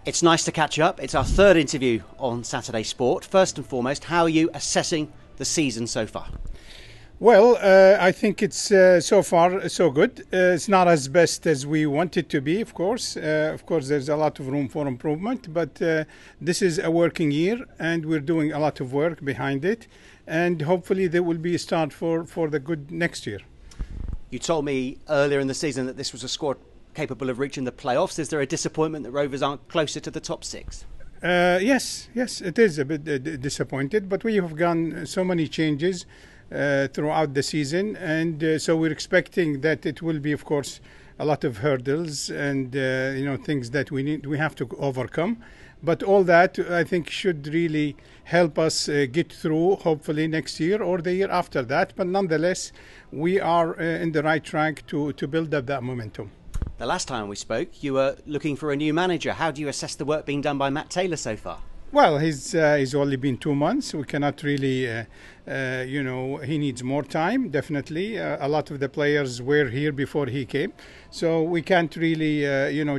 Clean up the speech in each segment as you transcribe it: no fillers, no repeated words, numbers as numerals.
It's nice to catch up. It's our third interview on Saturday Sport. First and foremost, how are you assessing the season so far? Well, I think it's so far so good. It's not as best as we want it to be, of course. Of course, there's a lot of room for improvement, but this is a working year and we're doing a lot of work behind it. And hopefully there will be a start for the good next year. You told me earlier in the season that this was a squad capable of reaching the playoffs. Is there a disappointment that Rovers aren't closer to the top six? Yes, it is a bit disappointed, but we have done so many changes throughout the season, and so we're expecting that it will be, of course, a lot of hurdles and things that we have to overcome. But all that, I think, should really help us get through, hopefully, next year or the year after that. But nonetheless, we are in the right track to build up that momentum. The last time we spoke, you were looking for a new manager. How do you assess the work being done by Matt Taylor so far? Well, he's only been 2 months. We cannot really, he needs more time, definitely. A lot of the players were here before he came. So we can't really,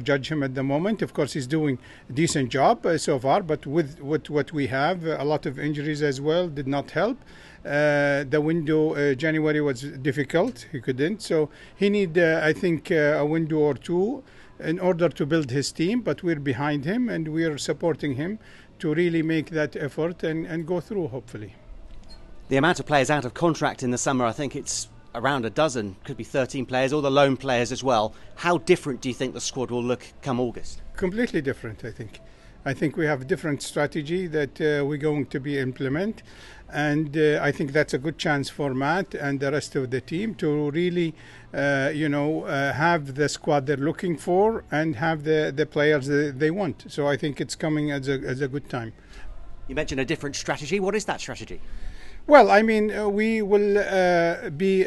judge him at the moment. Of course, he's doing a decent job so far, but with what we have, a lot of injuries as well did not help. The window, January was difficult. He couldn't. So he need, I think, a window or two in order to build his team. But we're behind him and we're supporting him to really make that effort and go through, hopefully. The amount of players out of contract in the summer, I think it's around a dozen, could be 13 players, all the loan players as well. How different do you think the squad will look come August? Completely different, I think. I think we have a different strategy that we're going to be implement, and I think that's a good chance for Matt and the rest of the team to really, have the squad they're looking for and have the players they want. So I think it's coming as a good time. You mentioned a different strategy. What is that strategy? Well, I mean, we will be,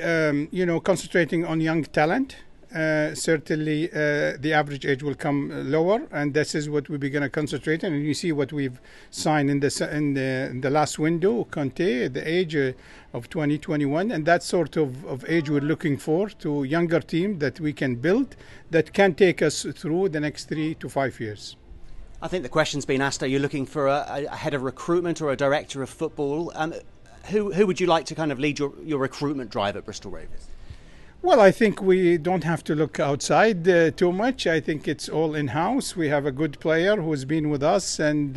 concentrating on young talent. Certainly, the average age will come lower, and this is what we're going to concentrate on. And you see what we've signed in the last window, Conte, the age of 2021, and that sort of age we're looking for to younger team that we can build that can take us through the next 3 to 5 years. I think the question's been asked: are you looking for a head of recruitment or a director of football? Who would you like to kind of lead your recruitment drive at Bristol Rovers? Well, I think we don't have to look outside too much. I think it's all in-house. We have a good player who's been with us, and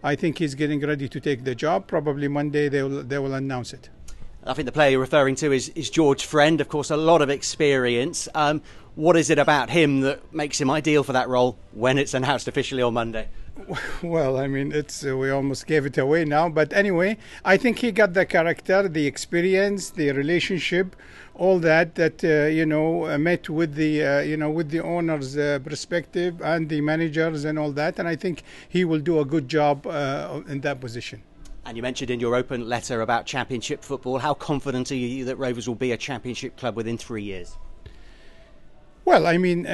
I think he's getting ready to take the job. Probably Monday they will announce it. I think the player you're referring to is George Friend. Of course, a lot of experience. What is it about him that makes him ideal for that role when it's announced officially on Monday? Well, I mean, it's we almost gave it away now. But anyway, I think he got the character, the experience, the relationship, all that met with the owner's perspective and the managers and all that. And I think he will do a good job in that position. And you mentioned in your open letter about championship football. How confident are you that Rovers will be a championship club within 3 years? Well, I mean,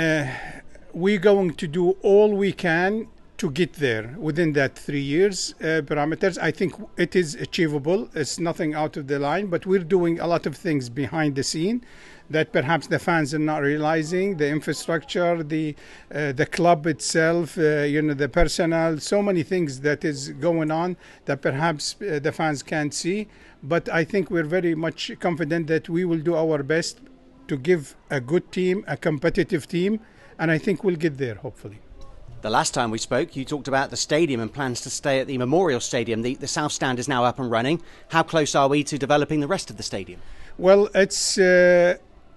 we're going to do all we can to get there within that 3 years parameters. I think it is achievable. It's nothing out of the line, but we're doing a lot of things behind the scene that perhaps the fans are not realizing. The infrastructure, the club itself, the personnel, so many things that is going on that perhaps the fans can't see. But I think we're very much confident that we will do our best to give a good team, a competitive team, and I think we'll get there, hopefully. The last time we spoke, you talked about the stadium and plans to stay at the Memorial Stadium. The South Stand is now up and running. How close are we to developing the rest of the stadium? Well, it's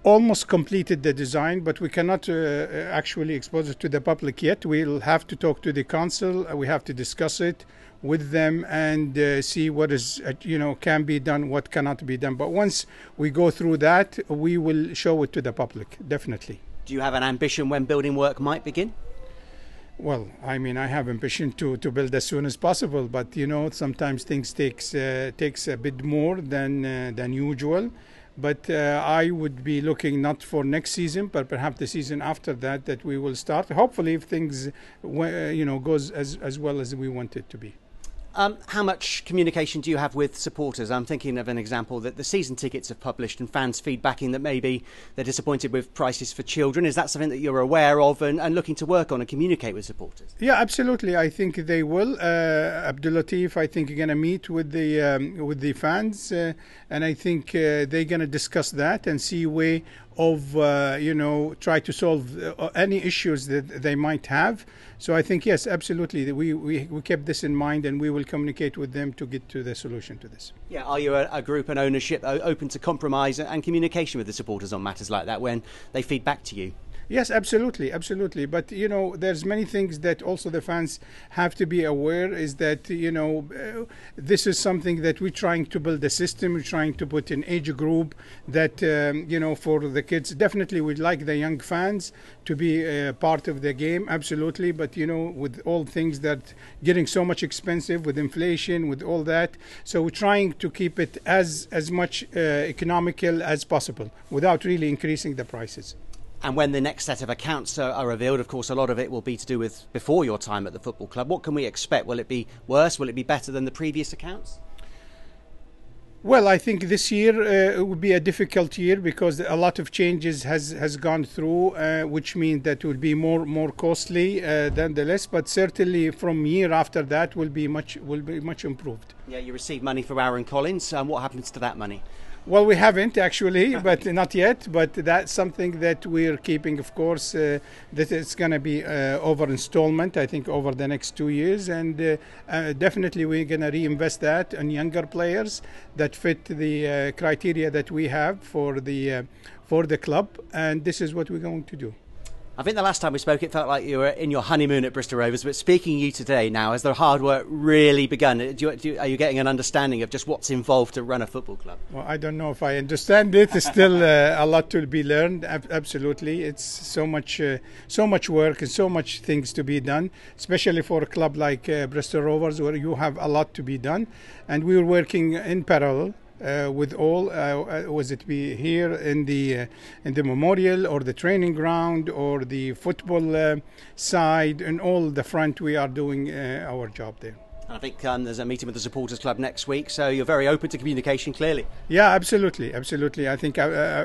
almost completed the design, but we cannot actually expose it to the public yet. We'll have to talk to the council. We have to discuss it with them and see what is can be done, what cannot be done. But once we go through that, we will show it to the public, definitely. Do you have an ambition when building work might begin? Well, I mean, I have ambition to build as soon as possible, but sometimes things takes a bit more than usual. But I would be looking not for next season, but perhaps the season after that we will start. Hopefully, if things goes as well as we want it to be. How much communication do you have with supporters? I'm thinking of an example that the season tickets have published and fans feedbacking that maybe they're disappointed with prices for children. Is that something that you're aware of and looking to work on and communicate with supporters? Yeah, absolutely. I think they will. Abdul Latif, I think, are going to meet with the fans, and I think they're going to discuss that and see a way of try to solve any issues that they might have. So I think yes, absolutely, we kept this in mind, and we will communicate with them to get to the solution to this. Yeah, are you a group and ownership open to compromise and communication with the supporters on matters like that when they feed back to you? Yes, absolutely, absolutely. But there's many things that also the fans have to be aware. Is that this is something that we're trying to build a system. We're trying to put an age group that for the kids. Definitely, we'd like the young fans to be part of the game. Absolutely, but with all things that getting so much expensive with inflation, with all that, so we're trying to keep it as much economical as possible without really increasing the prices. And when the next set of accounts are revealed, of course, a lot of it will be to do with before your time at the football club. What can we expect? Will it be worse? Will it be better than the previous accounts? Well, I think this year it will be a difficult year because a lot of changes has gone through, which means that it will be more costly than the less. But certainly, from year after that, will be much improved. Yeah, you received money from Aaron Collins. What happens to that money? Well, we haven't actually, but not yet. But that's something that we're keeping, of course. That it's going to be over installment, I think, over the next 2 years, and definitely we're going to reinvest that in younger players that fit the criteria that we have for the club, and this is what we're going to do. I think the last time we spoke, it felt like you were in your honeymoon at Bristol Rovers. But speaking to you today now, has the hard work really begun? Are you getting an understanding of just what's involved to run a football club? Well, I don't know if I understand it. There's still a lot to be learned. Absolutely, it's so much work and so much things to be done, especially for a club like Bristol Rovers, where you have a lot to be done, and we're working in parallel. With all, was it be here in the memorial or the training ground or the football side, and all the front, we are doing our job there. I think there's a meeting with the supporters club next week, so you're very open to communication, clearly. Yeah, absolutely. I think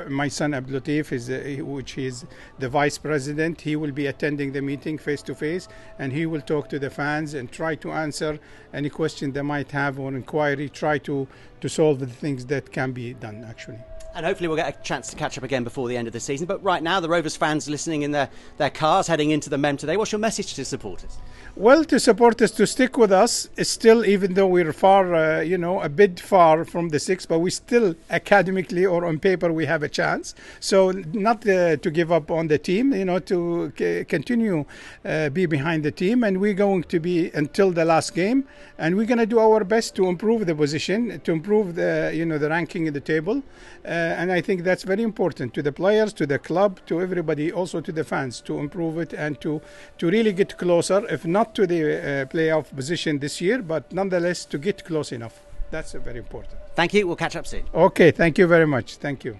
my son Abdul Latif, which is the vice president, he will be attending the meeting face to face, and he will talk to the fans and try to answer any question they might have or inquiry, try to solve the things that can be done actually. And hopefully we'll get a chance to catch up again before the end of the season. But right now, the Rovers fans listening in their cars heading into the MEM today, what's your message to supporters? Well, to supporters to stick with us. Still, even though we're far, a bit far from the six, but we still academically or on paper we have a chance. So not to give up on the team, to continue be behind the team, and we're going to be until the last game, and we're going to do our best to improve the position, to improve the ranking in the table. And I think that's very important to the players, to the club, to everybody, also to the fans, to improve it and to really get closer, if not to the playoff position this year, but nonetheless to get close enough. That's very important. Thank you. We'll catch up soon. Okay, thank you very much. Thank you.